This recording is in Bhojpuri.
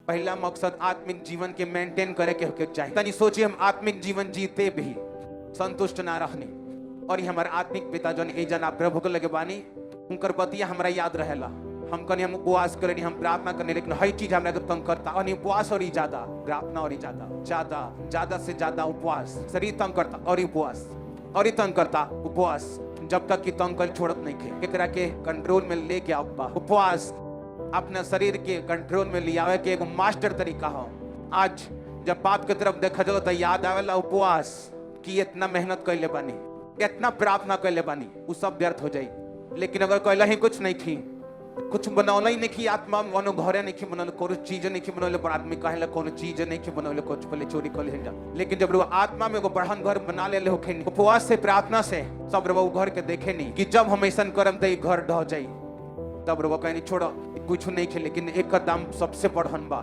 पहला मकसद आत्मिक जीवन के मेंटेन करे के चाहिए। तनी सोचिए, हम आत्मिक जीवन जीते भी संतुष्ट ना रहने, और ये हमारे आत्मिक पिता जन ए जना प्रभु के लगे बानी, उनकर बतिया हमरा याद रहेला। हम कने हम उपवास करेनी, हम प्रार्थना करने, लेकिन हर चीज हमरा के तंग करता। और उपवास और ज्यादा प्रार्थना, और ज्यादा से ज्यादा उपवास, शरीर तंग करता और उपवास, और तंग करता उपवास, जब तक कि तंग कर छोड़त नहीं खे। एकरा के कंट्रोल में लेके आओ। उपवास अपना शरीर के कंट्रोल में ले आवे के एगो मास्टर तरीका हो। आज जब बाप के तरफ देखा जाओ तो याद आवेला उपवास कि इतना मेहनत कैले बानी, इतना प्रार्थना कैले बानी, वो सब व्यर्थ हो जाई। लेकिन अगर कहला ही कुछ नहीं थी, कुछ बनौला ही नहीं की, आत्मा मनो घरे नहीं की बनौले, कोनो चीज नहीं की बनौले, पर आदमी कहेला कोनो चीज नहीं की बनौले, कुछ पहले चोरी कर ले। लेकिन जब लोग आत्मा में एगो बढ़न घर बना ले होखे, उपवास से प्रार्थना से सब वो घर के देखे नहीं कि जब हम ऐसा करम तो घर ढह जाई, तब वो कहीं छोड़ो कुछ नहीं खे। लेकिन एक का दाम सबसे बढ़न बा,